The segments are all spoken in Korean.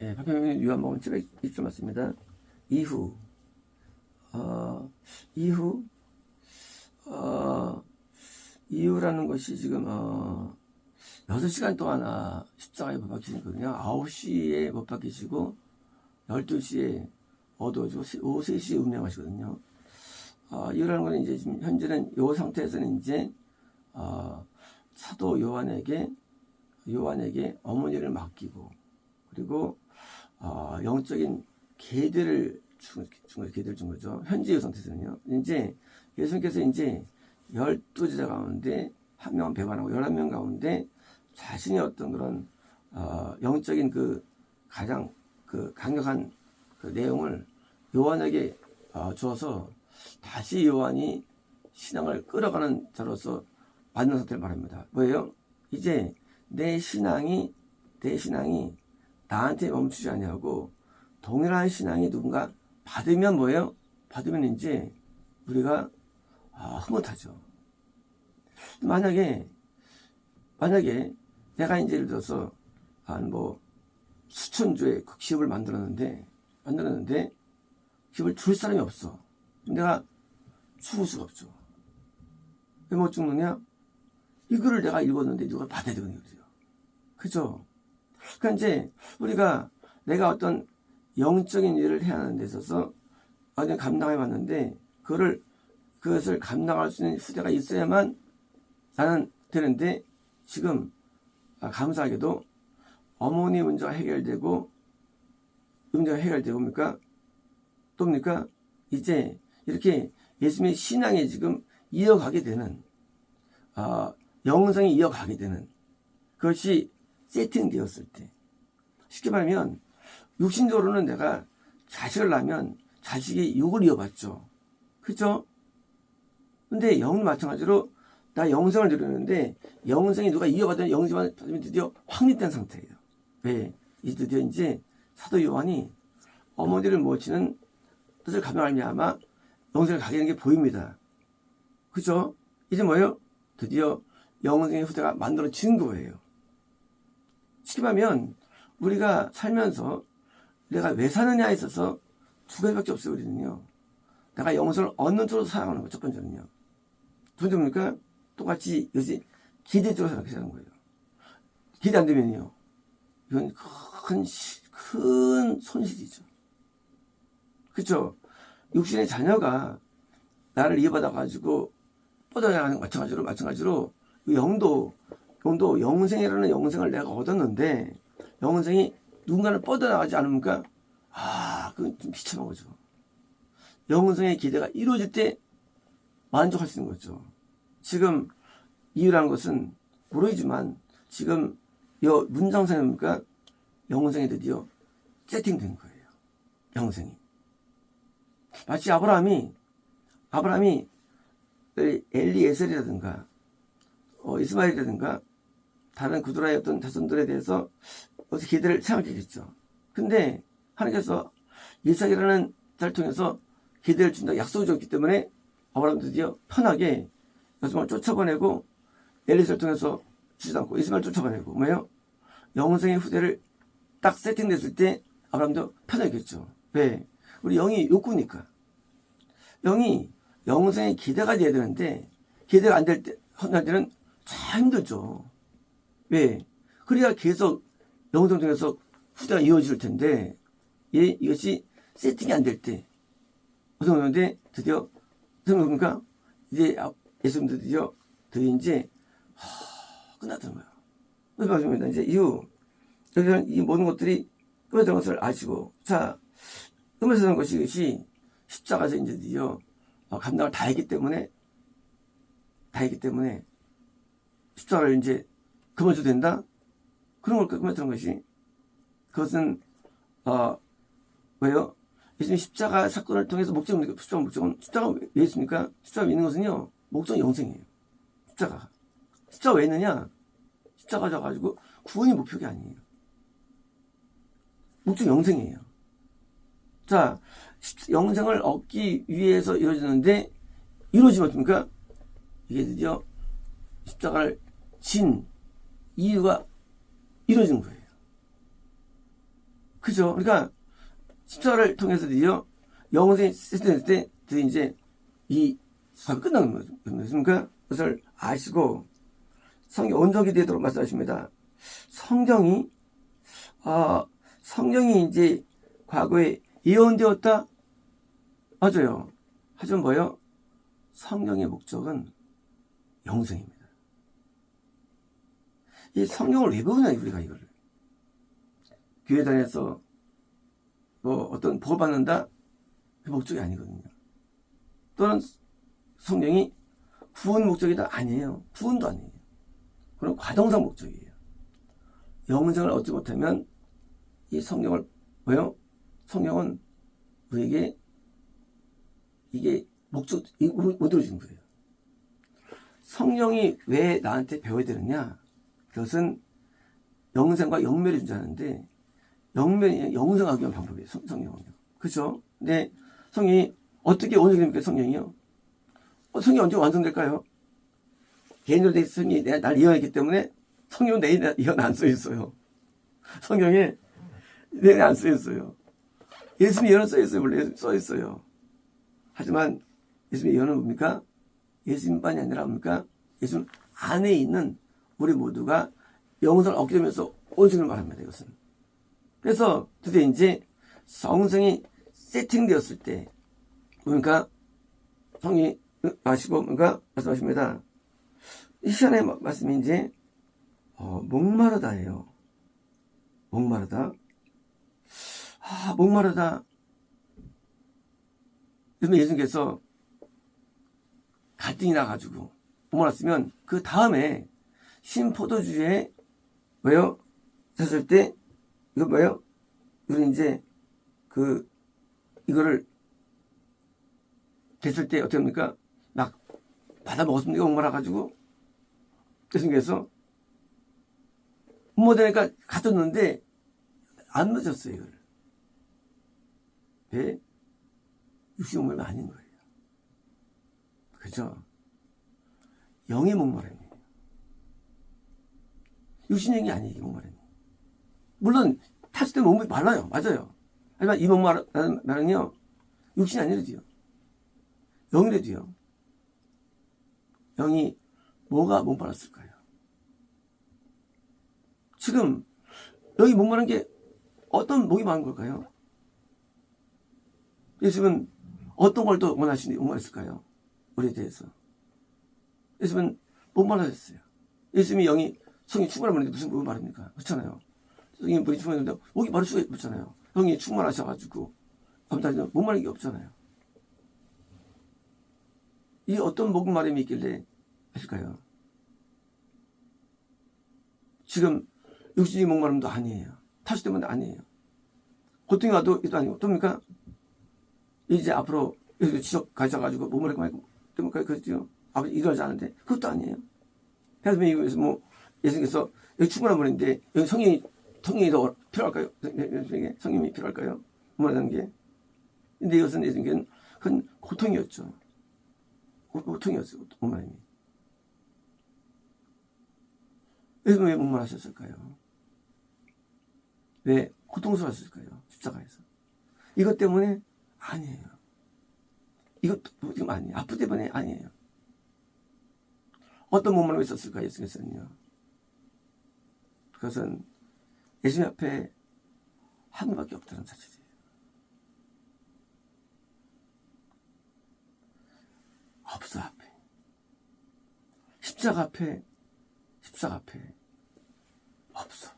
예, 박형민 요한복음 720절 맞습니다. 이후, 이후, 이후라는 것이 지금, 6시간 동안 십자가에 못 박히시거든요. 9시에 못 박히시고, 12시에 어두워지고, 오후 3시에 운명하시거든요. 이후라는 것은 이제 지금 현재는 이 상태에서는 이제, 사도 요한에게 어머니를 맡기고, 그리고 영적인 계대를 준 거죠. 현재 이 상태에서는요. 이제 예수님께서 이제 12제자 가운데 한 명은 배반하고 11명 가운데 자신의 어떤 그런 영적인 가장 강력한 내용을 요한에게 주어서 다시 요한이 신앙을 끌어가는 자로서 만든 상태를 말합니다. 뭐예요? 이제 내 신앙이 나한테 멈추지 아니하고 동일한 신앙이 누군가 받으면 뭐예요? 받으면 이제 우리가 흐뭇하죠. 만약에 내가 이제 예를 들어서 한 수천 주의 기업을 만들었는데 기업을 줄 사람이 없어. 내가 죽을 수가 없죠. 왜 못 죽느냐? 이거를 내가 읽었는데 누가 받아야 되거든요. 그죠? 그러니까 이제 우리가 내가 어떤 영적인 일을 해야 하는 데 있어서 완전 감당해 왔는데 그것을 감당할 수 있는 후대가 있어야만 나는 되는데 지금 감사하게도 어머니 문제가 해결되고 문제가 해결되고 또입니까? 이제 이렇게 예수님의 신앙이 지금 이어가게 되는 영성이 이어가게 되는 그것이 세팅되었을 때 쉽게 말하면 육신적으로는 내가 자식을 낳으면 자식이 육을 이어받죠. 그죠? 근데 영은 마찬가지로 나 영성을 드렸는데 영성이 누가 이어받으면 영성이 받으면 드디어 확립된 상태예요. 왜? 드디어 이제 사도 요한이 어머니를 모시는 뜻을 감당하며 영성을 가게 되는 게 보입니다. 그죠? 이제 뭐예요? 드디어 영성의 후대가 만들어진 거예요. 쉽게 말하면 우리가 살면서 내가 왜 사느냐에 있어서 두 가지밖에 없어요. 우리는요. 내가 영성을 얻는 쪽으로 살아가는 거 첫 번째는요. 두 번째입니까? 똑같이 이것이 기대 쪽으로 살아가는 거예요. 기대 안 되면요. 이건 큰 손실이죠. 그렇죠? 육신의 자녀가 나를 이어받아가지고 뻗어나가는 마찬가지로 영도 영생이라는 영생을 내가 얻었는데 영생이 누군가를 뻗어나가지 않으니까 그건 좀 비참한 거죠. 영생의 기대가 이루어질 때 만족할 수 있는 거죠. 지금 이유라는 것은 모르지만 지금 이 문장상에 보니까 영생이 드디어 세팅된 거예요. 영생이. 마치 아브라함이 엘리에셀이라든가 이스마엘이라든가 다른 구두라의 어떤 자손들에 대해서 어떻게 기대를 생각했겠죠. 근데 하나님께서 이삭이라는 자를 통해서 기대를 준다 약속을 줬기 때문에 아브라함 드디어 편하게 여성을 쫓아보내고 엘리에셀을 통해서 주지도 않고 이스마엘 쫓아보내고 뭐예요? 영생의 후대를 딱 세팅됐을 때 아브라함도 편하겠죠. 왜? 우리 영이 욕구니까. 영이 영생의 기대가 돼야 되는데 기대가 안 될 때는 참 힘들죠. 왜? 그래야 계속 영성 중에서 후대가 이어질 텐데 이것이 세팅이 안 될 때 어떤 건데 드디어 생각해보니까 이제 예수님도 드디어 이제 끝났던 거예요. 그래서 말씀입니다. 이제 여기서 이 모든 것들이 끝났던 것을 아시고 끝났던 것이 십자가에서 이제 드디어 감당을 다 했기 때문에 십자가를 이제 그만둬도 된다? 그런 걸 그만두는 것이 그것은 왜요? 예수님 십자가 사건을 통해서 목적은 십자가 왜 있습니까? 십자가 있는 것은요 목적은 영생이에요. 십자가 왜 있느냐? 십자가 져가지고 구원이 목표가 아니에요. 목적 영생이에요. 영생을 얻기 위해서 이루어지는데 이루어지면 어떻습니까? 이게 드디어 십자가를 진 이유가 이루어진 거예요. 그죠? 그러니까 십자가를 통해서 드디어 영생이 세팅될 때 드디어 이제 이 사업이 끝나는 거죠. 그러니까 그것을 아시고 성경 온전히 되도록 말씀하십니다. 성경이 이제 과거에 예언되었다? 맞아요. 하지만 뭐예요? 성경의 목적은 영생입니다. 이 성경을 왜 배우냐, 우리가 이거를. 교회 다녀서 뭐 어떤 복을 받는다? 그 목적이 아니거든요. 또는 성경이 구원 목적이다? 아니에요. 구원도 아니에요. 그건 과정상 목적이에요. 영생을 얻지 못하면 이 성경을 뭐요? 성경은 우리에게 이게 못 이루어지는 거예요. 성령이 왜 나한테 배워야 되느냐? 그것은 영생과 영멸이 존재하는데 영멸이 영생하기 위한 방법이에요. 성령은요. 그렇죠? 근데 성령이 어떻게 완성됩니까? 성령이요. 성령이 언제 완성될까요? 개인적으로 내 성령이 날 이해하기 때문에 성령은 내 이해는 안 써있어요. 성경에 내 이해는 안 써있어요. 예수님 예언은 써있어요. 원래 써있어요. 하지만 예수님의 예언은 뭡니까? 예수님만이 아니라 뭡니까? 예수님 안에 있는 우리 모두가 영생을 얻게 되면서 온생을 말합니다. 이것은. 그래서 드디어 이제 성성이 세팅되었을 때 뭡니까? 성이 마시고 뭔가 말씀하십니다. 이 시간에 말씀이 이제 목마르다예요. 목마르다. 목마르다. 그러면 예수님께서 갈등이 나가지고 목마랐으면 그 다음에 신포도주에 뭐요? 샀을 때 이거 뭐요? 우리 이제 이거를 됐을 때 어떻게 합니까? 막 받아 먹었습니다. 목말라가지고 예수님께서 못 되니까 가졌는데 안 늦었어요. 이걸. 왜? 육신의 목마름이 아닌 거예요. 그죠? 영의 목마름이에요. 육신적인 게 아니에요. 목마름이. 물론 탔을 때 몸이 말라요. 맞아요. 하지만 이 목마름은요. 육신이 아니라도요. 영이라도요. 영이 뭐가 목말랐을까요? 지금 여기 목마른 게 어떤 목이 마른 걸까요? 예수님은 어떤 걸 더 목말랐을까요? 우리에 대해서. 예수님은 목말라졌어요. 예수님이 영이 성이 충만하는데 무슨 목이 마릅니까? 그렇잖아요. 성이 물이 충만했는데 목이 마를 수가 없잖아요. 영이 충만하셔가지고 아무튼 목마른 게 없잖아요. 이 어떤 목마름이 있길래 하실까요? 지금 육신의 목마름도 아니에요. 타수 때문에 아니에요. 고통이 와도 이도 아니고 또입니까? 이제 앞으로 지적 가셔가지고 목마르고 때문에 그랬죠. 아버지 일어나지 않는데 그것도 아니에요. 그래서 이거에서 뭐 예수님께서 여기 충분한 분인데 여기 성령이 더 필요할까요? 성령이 필요할까요? 목마르다는 게. 근데 이것은 예수님께는 큰 고통이었죠. 고통이었어요. 목마름이. 예수님은 왜 목마르셨을까요? 왜 고통스러웠을까요? 십자가에서. 이것 때문에 아니에요. 이것 지금 아니에요. 아프 때문에 아니에요. 어떤 목마름이 있었을까요? 예수님께서는요. 그것은 예수님 앞에 한 분밖에 없다는 사실이에요. 없어 앞에. 십자가 앞에 없어.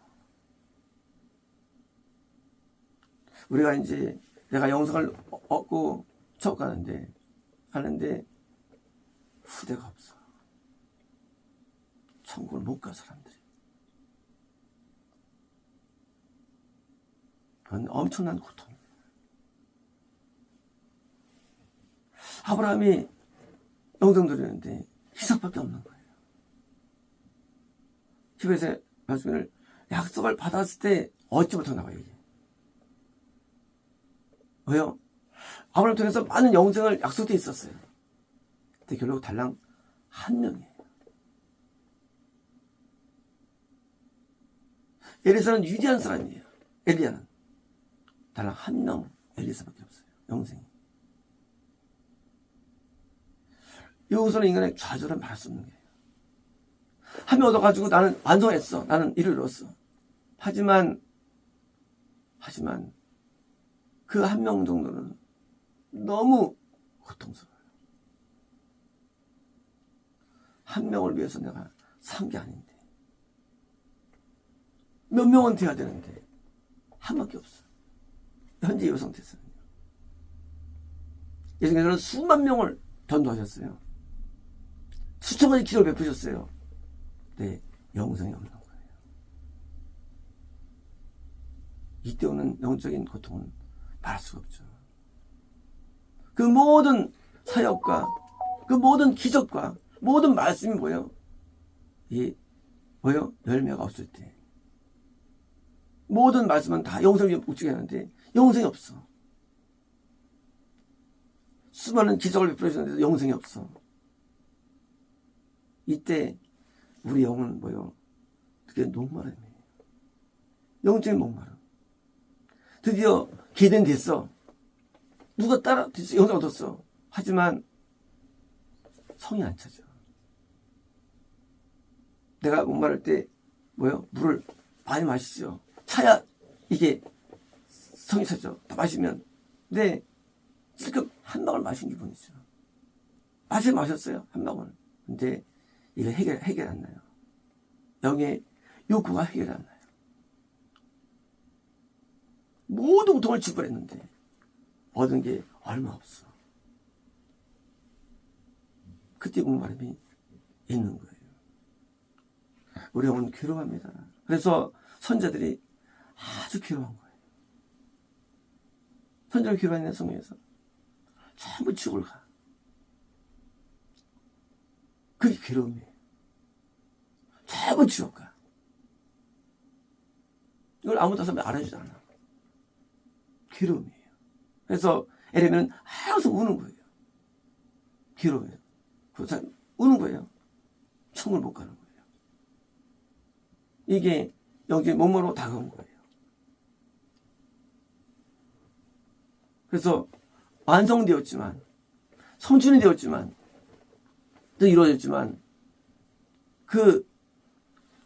우리가 이제 내가 영생을 얻고 천국 하는데 후대가 없어. 천국을 못 가 사람들이. 그건 엄청난 고통이에요. 아브라함이 영생 드리는데 희석밖에 없는 거예요. 히브리서 말씀을 약속을 받았을 때 얻지 못하고 나와요. 이게. 왜요? 아브라함 통해서 많은 영생을 약속돼 있었어요. 근데 결국 달랑 한 명이에요. 엘리사는 위대한 사람이에요. 엘리야는. 단 한 명 엘리사밖에 없어요. 영생이. 여기서는 인간의 좌절은 말할 수 없는 거예요. 한 명 얻어가지고 나는 완성했어. 나는 일을 이뤘어. 하지만 그 한 명 정도는 너무 고통스러워요. 한 명을 위해서 내가 산 게 아닌데 몇 명은 돼야 되는데 한 밖에 없어. 현재 이 상태에서는요. 예수님께서는 수만 명을 전도하셨어요. 수천 가지 기도를 베푸셨어요. 네, 영생이 없는 거예요. 이때 오는 영적인 고통은 말할 수가 없죠. 그 모든 사역과 그 모든 기적과 모든 말씀이 뭐예요? 열매가 없을 때 모든 말씀은 다 영생을 목적이 하는데 영생이 없어. 수많은 기적을 베풀어 주셨는데도 영생이 없어. 이때 우리 영은 그게 목마름이에요. 영적인 목마름. 드디어 계den 됐어. 누가 따라 영생 얻었어. 하지만 성이 안 차죠. 내가 목마를 때 물을 많이 마시죠. 차야 이게 성이 차죠. 다 마시면. 근데 지금 한 방울 마신 기분이죠. 마셨어요. 한 방울. 근데 이거 해결 안 나요. 영의 욕구가 해결 안 나요. 모든 고통을 지불했는데 얻은 게 얼마 없어. 그때 목마름이 있는 거예요. 우리 영은 괴로워합니다. 그래서 선자들이 아주 괴로운 거예요. 선자를 괴로워하는 성경에서 전부 지옥을 가. 그게 괴로움이에요. 전부 지옥 가. 이걸 아무도 알아주지 않아. 괴로움이에요. 그래서 에레미야는 항상 우는 거예요. 괴로워요. 그래서 우는 거예요. 천국을 못 가는 거예요. 이게 영적인 몸으로 다가온 거예요. 그래서 완성되었지만, 성춘이 되었지만, 또 이루어졌지만, 그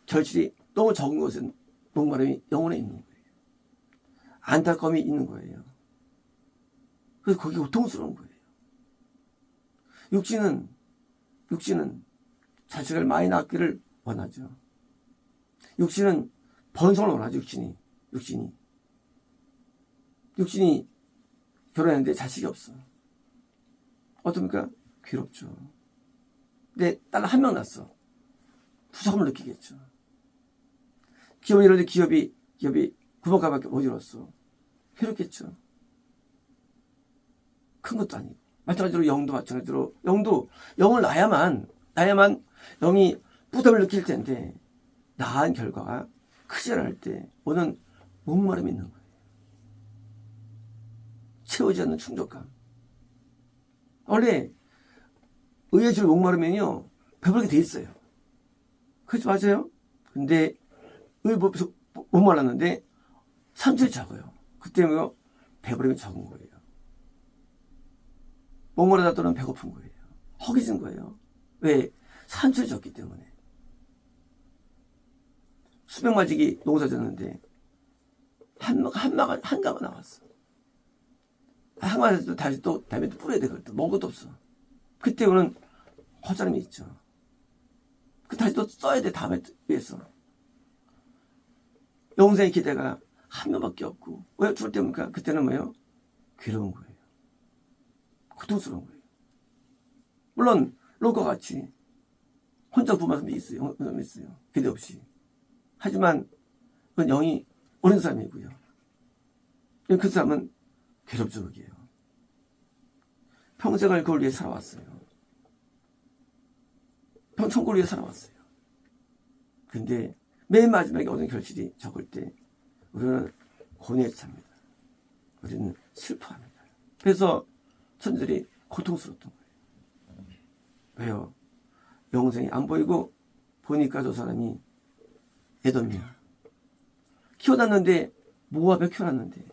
결실이 너무 적은 것은 목마름이 영혼에 있는 거예요. 안타까움이 있는 거예요. 그래서 거기 고통스러운 거예요. 육신은 자식을 많이 낳기를 원하죠. 육신은 번성을 원하죠. 육신이 결혼했는데 자식이 없어. 어떻습니까? 괴롭죠. 근데 딸 한 명 낳았어. 부족함을 느끼겠죠. 기업이 이런데 기업이 구멍가밖에 못 이뤘어. 괴롭겠죠. 큰 것도 아니고. 마찬가지로 영도 마찬가지로 영을 낳아야만 영이 부담을 느낄 텐데 낳은 결과가 크지 않을 때 오는 목마름이 있는 거예요. 채우지 않는 충족감. 원래 의에 줄 목마르면요 배부르게 돼 있어요. 그렇지 맞아요? 근데 의 목말랐는데 산출이 적어요. 그때 배부름이 적은 거예요. 목마르다 또는 배고픈 거예요. 허기진 거예요. 왜? 산출이 적기 때문에. 수백 마지기 농사 졌는데 한가가 나왔어. 한가에서 다시 또 다음에 또 뿌려야 돼. 그것도 먹을 것도 없어. 그때 오는 허전함이 있죠. 그 다시 또 써야 돼. 다음에 위해서. 영생의 기대가 한 명밖에 없고 왜 죽을 때입니까? 그때는 괴로운 거예요. 고통스러운 거예요. 물론 롯과 같이 혼자 구원받은 사람이 있어요. 기대 없이. 하지만 그건 영이 오는 사람이고요. 그 사람은 괴롭죠. 그게요. 평생을 그걸 위해 살아왔어요. 천국을 위해 살아왔어요. 근데 맨 마지막에 얻은 결실이 적을 때 우리는 고뇌에 찹니다. 우리는 슬퍼합니다. 그래서 천들이 고통스러웠던 거예요. 왜요? 영생이 안 보이고 보니까 저 사람이 에돔이야. 키워놨는데 모압에 키워놨는데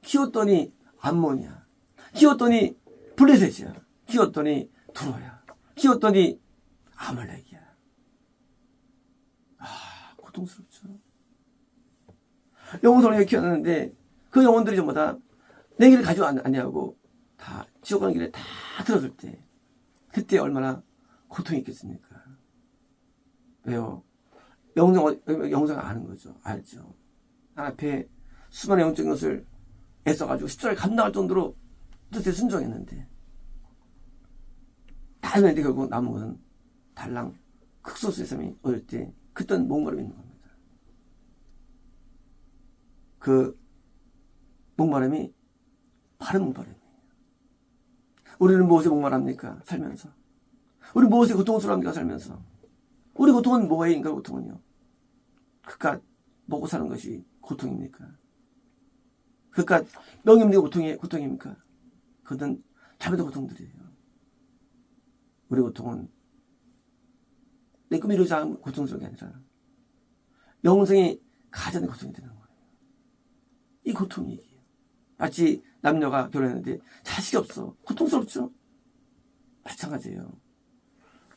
키웠더니 암몬이야. 키웠더니 블레셋이야. 키웠더니 두로야. 키웠더니 아말렉이야. 고통스럽죠. 영혼을 키웠는데 그 영혼들이 전부 다 내 길을 가지고 아니하고 다 지옥 가는 길에 다 들어설 때 그때 얼마나 고통이 있겠습니까? 왜요? 영생을 아는 거죠. 알죠. 앞에 수많은 영적인 것을 애써가지고 십자가를 감당할 정도로 뜻에 순종했는데 다 했는데 결국 남은 것은 달랑 극소수의 삶이 어릴 때 그땐 목마름이 있는 겁니다. 그 목마름이 바른 목마름이에요. 우리는 무엇에 목마릅니까? 살면서. 우리 무엇에 고통스러웁니까? 살면서. 우리 고통은 뭐예요? 인간 고통은요. 그깟 먹고 사는 것이 고통입니까? 그깟 명예 없는 고통입니까? 그것은 자매도 고통들이에요. 우리 고통은 내 꿈이 이루지 않은 고통스러운 게 아니라 영생이 가장 고통이 되는 거예요. 이 고통이 얘기예요. 마치 남녀가 결혼했는데 자식이 없어. 고통스럽죠? 마찬가지예요.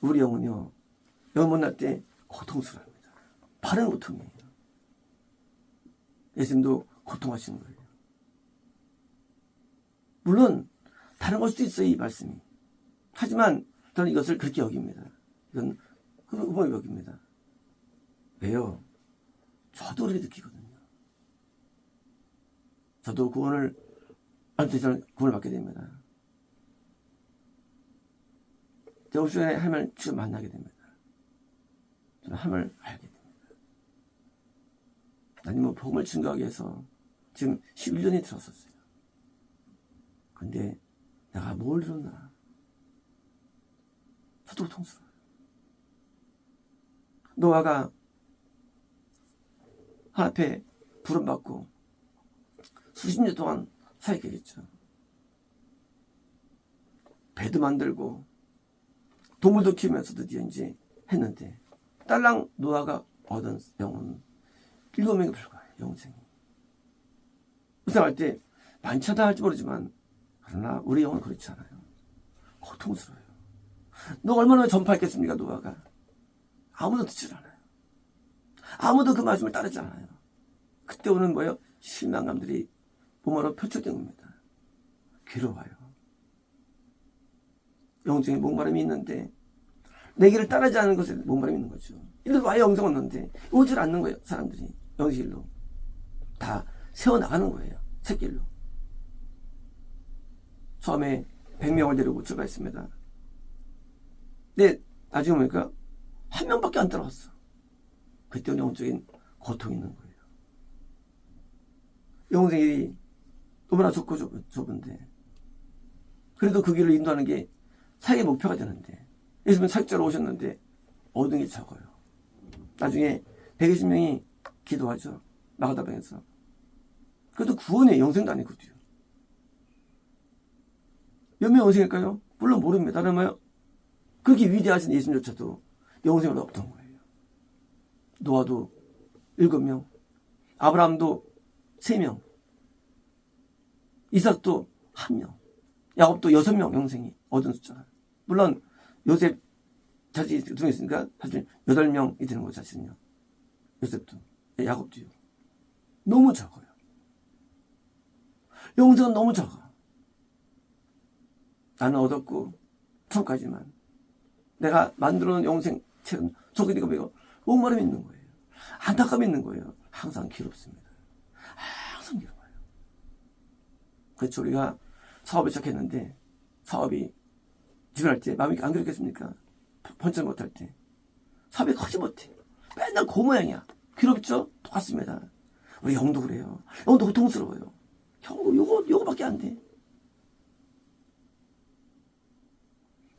우리 영은요. 영 만날 때 고통스러워합니다. 바른 고통이에요. 예수님도 고통하시는 거예요. 물론 다른 걸 수도 있어요. 이 말씀이. 하지만 저는 이것을 그렇게 여깁니다. 이건 의무를 여깁니다. 왜요? 저도 그렇게 느끼거든요. 저도 구원을 저는 구원을 받게 됩니다. 제가 오시전에 하나님을 직접 만나게 됩니다. 저는 하나님을 알게 됩니다. 하나님은 복음을 증거하기 위해서 지금 11년이 들었었어요. 근데 내가 뭘 이뤘나? 저도 고통스러워요. 노아가 하나님 앞에 부름받고 수십 년 동안 살겠죠. 배도 만들고 동물도 키우면서 드디어 이제 했는데 딸랑 노아가 얻은 영혼은 7명에 불과해요. 영생이. 무상할 때 많지 않다 할지 모르지만 그러나 우리 영혼은 그렇지 않아요. 고통스러워요. 너 얼마나 전파했겠습니까? 노아가. 아무도 듣질 않아요. 아무도 그 말씀을 따르지 않아요. 그때 오는 뭐예요? 실망감들이 몸으로 표출된 겁니다. 괴로워요. 영적인 목마름이 있는데 내 길을 따르지 않는 것에 목마름이 있는 거죠. 이래도 와야 영생 얻는데 오질 않는 거예요. 사람들이 영실로 다 세워나가는 거예요. 새길로. 처음에 100명을 데리고 출발했습니다. 근데 나중에 보니까 한 명밖에 안 따라왔어. 그때 영적인 고통이 있는 거예요. 영생이 너무나 좁고 좁은데 그래도 그 길을 인도하는 게 사역의 목표가 되는데 예수님은 사역자로 오셨는데 얻은 게 적어요. 나중에 120명이 기도하죠. 마가다방에서. 그래도 구원이에요. 영생도 아니거든요. 몇 명 영생일까요? 물론 모릅니다. 그러면 그렇게 위대하신 예수님조차도 영생을 얻었던 거예요. 노아도 7명, 아브라함도 3명, 이삭도 1명, 야곱도 6명 영생이 얻은 숫자가. 물론 요셉 자식이 2명 있으니까 사실 8명이 되는 거죠. 사실은요. 요셉도 야곱도요. 너무 적어요. 영생은 너무 적어. 나는 얻었고 처음까지만 내가 만들어 놓은 영생 책은 저기 내가 매고 목마름이 있는 거예요. 안타까움이 있는 거예요. 항상 괴롭습니다. 항상 괴로워요. 그래서 우리가 사업을 시작했는데 사업이 지원할 때 마음이 안 그렇겠습니까? 번쩍 못할 때 사업이 커지 못해. 맨날 그 모양이야. 괴롭죠? 똑같습니다. 우리 영도 그래요. 영도 고통스러워요. 겨우 요거밖에 안 돼.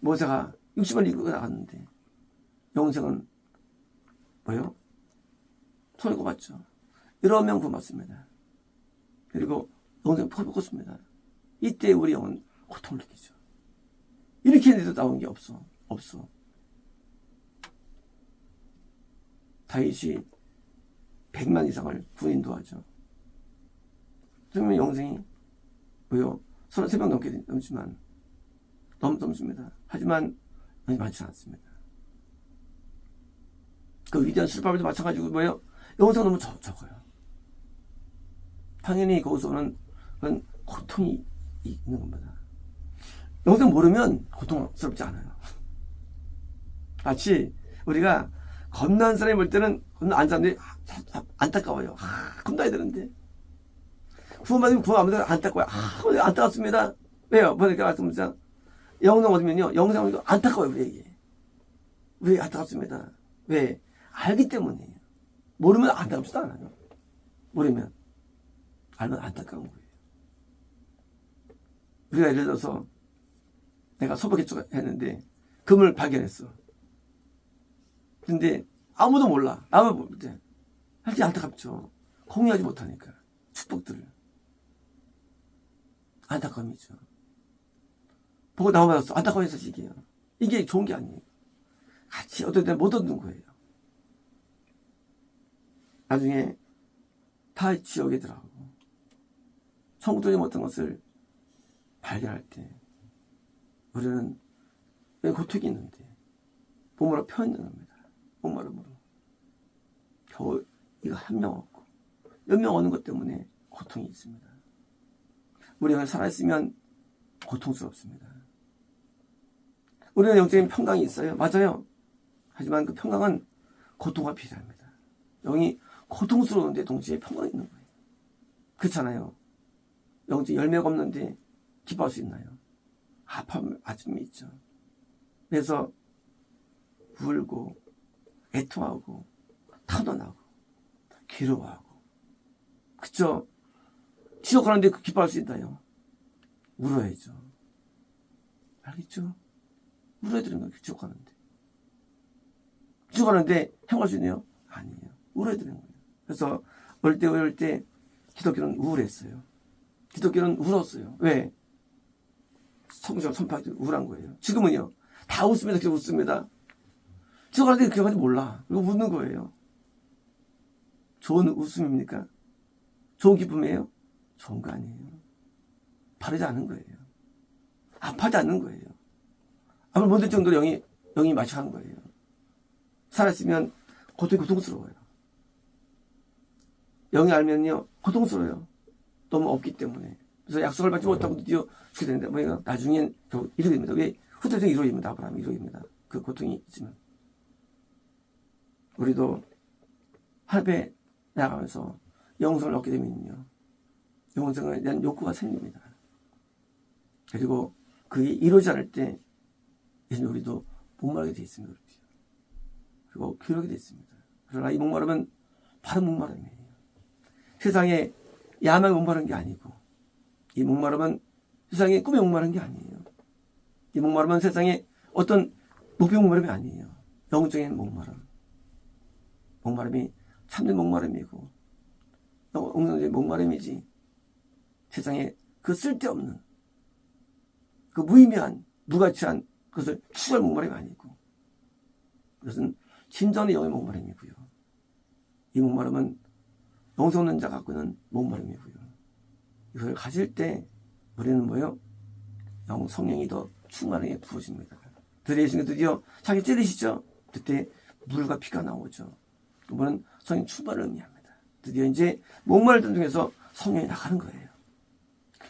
모세가 60만 이끌고 나갔는데 영생은 뭐요? 손에 꼽았죠. 1명 굶었습니다. 그리고 영생 퍼붓습니다. 이때 우리 영은 고통을 느끼죠. 이렇게 했는데도 나온 게 없어. 다윗이 100만 이상을 군인도 하죠. 그러면 영생이 뭐요? 33명 넘지만 넘습니다. 하지만 많지 않습니다. 그 위대한 술밥에도 마찬가지고 뭐요? 영상 너무 적어요. 당연히 거기서는 그런 고통이 있는 겁니다. 영상 모르면 고통스럽지 않아요. 마치 우리가 겁난 사람이 볼 때는 겁나 안 사는데 안타까워요. 겁나야 되는데 구원받으면 구원 안 받으면 안타까워요. 안타깝습니다. 왜요? 뭐니까 말씀드리자. 영상 얻으면요, 영상 얻으면 안타까워요. 우리에게. 왜 안타깝습니다. 왜? 알기 때문이에요. 모르면 안타깝지도 않아요. 모르면. 알면 안타까운 거예요. 우리가 예를 들어서 내가 소복 개척했는데 금을 발견했어. 근데 아무도 몰라. 아무도 모르는데 할때 안타깝죠. 공유하지 못하니까. 축복들을. 안타까움이죠. 보고 나와봤어. 안타까워서 시기예요. 이게 좋은 게 아니에요. 같이 어떨 때 못 얻는 거예요. 나중에 타 지옥에 들어가고 천국 도전이 못한 것을 발견할 때 우리는 왜 고통이 있는데 몸으로 표현하는 겁니다. 목마름으로. 겨우 이거 한 명 얻고 몇 명 얻는 것 때문에 고통이 있습니다. 우리가 살아있으면 고통스럽습니다. 우리는 영적인 평강이 있어요. 맞아요. 하지만 그 평강은 고통과 비례합니다. 영이 고통스러운데 동시에 평강이 있는 거예요. 그렇잖아요. 영적 열매가 없는데 기뻐할 수 있나요? 아픔이 있죠. 그래서 울고 애통하고 타도나고 괴로워하고 그쵸? 지옥 가는데 기뻐할 수 있나요? 울어야죠. 알겠죠? 울어야 되는 거예요. 지옥 가는데. 지옥 가는데 행복할 수 있나요? 아니에요. 울어야 되는 거예요. 그래서 어릴 때 기독교는 우울했어요. 기독교는 울었어요. 왜? 성경 선포할 때 우울한 거예요. 지금은요. 다 웃습니다. 계속 웃습니다. 지옥 가는데 그게 몰라. 이거 웃는 거예요. 좋은 웃음입니까? 좋은 기쁨이에요? 좋은 거 아니에요. 바르지 않은 거예요. 아파하지 않는 거예요. 아무리 못 들 정도로 영이 마취한 거예요. 살았으면 고통스러워요. 영이 알면요, 고통스러워요. 너무 없기 때문에. 그래서 약속을 받지 못하고 드디어 죽게 되는데, 뭐예요? 나중엔 결국 이루게 됩니다. 왜? 후대적 이루어집니다. 아브라함이 이루어집니다. 그 고통이 있지만. 우리도 하늘에 나가면서 영성을 얻게 되면요, 영성에 대한 욕구가 생깁니다. 그리고 그게 이루어지지 않을 때, 이제 우리도 목마르게 되어 있습니다. 그리고 괴롭게 되어 있습니다. 그러나 이 목마름은 바로 목마름이에요. 세상에 야망이 목마른 게 아니고, 이 목마름은 세상에 꿈에 목마른 게 아니에요. 이 목마름은 세상에 어떤 목표 목마름이 아니에요. 영적인 목마름. 목마름이 참된 목마름이고, 영적인 목마름이지. 세상에 그 쓸데없는, 그 무의미한, 무가치한 그것을 추구할 목마름이 아니고, 그것은 진정한 영의 목마름이고요. 이 목마름은 영성 없는 자가 갖고는 목마름이고요. 이걸 가질 때 우리는 뭐요? 성령이 더 충만하게 부어집니다. 드디어 자기 찔리시죠? 그때 물과 피가 나오죠. 그거는 성령 충만을 의미합니다. 드디어 이제 목마른 삶 중에서 성령이 나가는 거예요.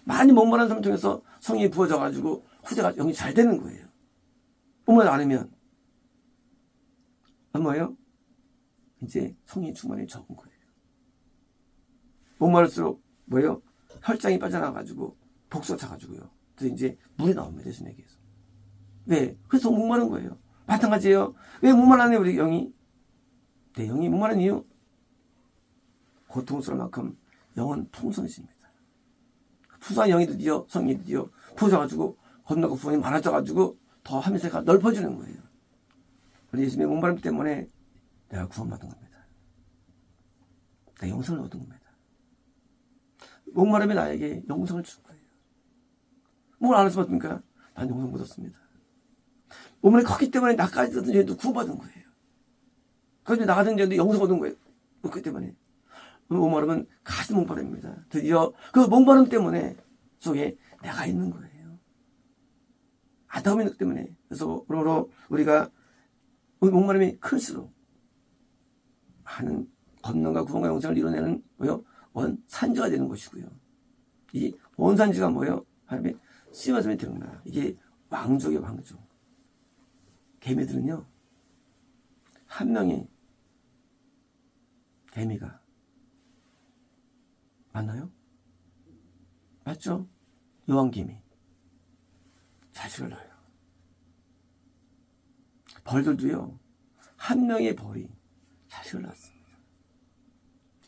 많이 목마른 삶 중에서 성령이 부어져가지고 후대가 영이 잘 되는 거예요. 목마르지 않으면 뭐예요? 이제 성령이 충만이 적은 거예요. 목마를수록 뭐예요? 혈장이 빠져나가가지고 복수가 차가지고요. 그래서 이제 물이 나옵니다. 예수님에게서. 왜? 그래서 목마른 거예요. 마찬가지예요. 왜 목마르네 우리 영이? 내 영이 목마른 이유? 고통스러울 만큼 영은 풍성해집니다. 풍성한 영이 드디어 성이 드디어 부어져가지고 건너고 부엉이 많아져가지고 더 하면서가 넓어지는 거예요. 우리 예수님의 목마름 때문에 내가 구원받은 겁니다. 내가 영성을 얻은 겁니다. 목마름이 나에게 영성을 줄 거예요. 뭘 안 해서 받습니까? 난 영성 얻었습니다. 목마름이 컸기 때문에 나까지 얻은 죄도 구원받은 거예요. 그런데 나 같은 죄도 영성 얻은 거예요. 그렇기 때문에 목마름은 가슴 목마름입니다. 드디어 그 목마름 때문에 속에 내가 있는 거예요. 아담이 있기 때문에. 그래서 그러므로 우리가 목마름이 클수록 많은 권능과 구원과 영생을 이뤄내는 뭐요? 원산지가 되는 것이고요. 이 원산지가 뭐요? 하나님의 쓰임받음이 드러나. 이게 왕족의 왕족. 개미들은요, 한 명의 개미가 맞나요? 맞죠? 여왕개미 자식을 낳아요. 벌들도요, 한 명의 벌이 자식을 낳습니다.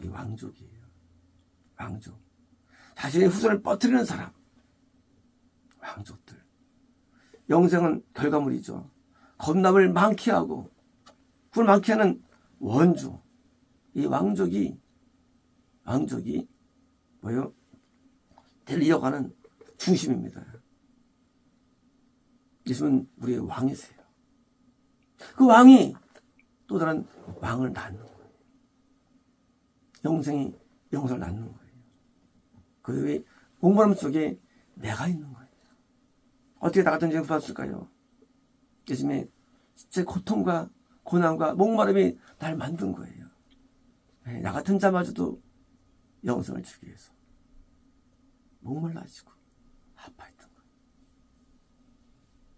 이 왕족이에요. 왕족. 자신의 후손을 뻗뜨리는 사람. 왕족들. 영생은 결과물이죠. 겁남을 많게 하고 그걸 많게 하는 원주. 이 왕족이 뭐예요? 대를 이어가는 중심입니다. 예수는 우리의 왕이세요. 그 왕이 또 다른 왕을 낳는 거예요. 영생이 영생을 낳는 거예요. 그 목마름 속에 내가 있는 거예요. 어떻게 나 같은 죄를 구했을까요? 예수님의 제 고통과 고난과 목마름이 날 만든 거예요. 나 같은 자마저도 영생을 주기 위해서 목말라지고 아파했던 거예요.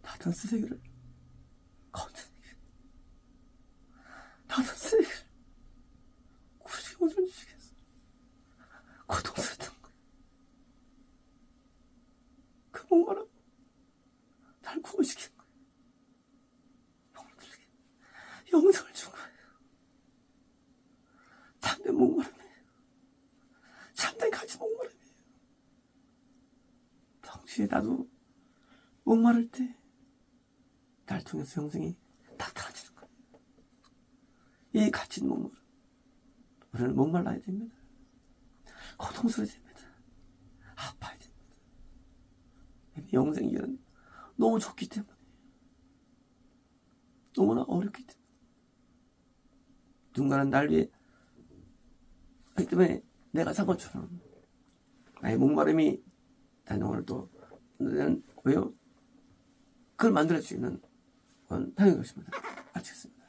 같은 쓰레기를 건져내기, 같은 쓰레기를 굳이 영생을 주기 위해서 고통스럽던 거예요. 그 목마름 날 구원시킨 거예요. 영생을 준 거예요. 참된 목마름이에요. 참된 가치 목마름이에요. 당시에 나도 목마를 때 날 통해서 영생이 나타나지는 거예요. 이 가치 있는 목마름. 우리는 목말라야 됩니다. 고통스러워야 됩니다. 아파야 됩니다. 영생이란 너무 좋기 때문에, 너무나 어렵기 때문에, 누군가는 날 위해 하기 때문에 내가 산 것처럼 나의 목마름이 단영을 또 왜요? 그걸 만들어줄 수 있는 당연한 것입니다. 마치겠습니다.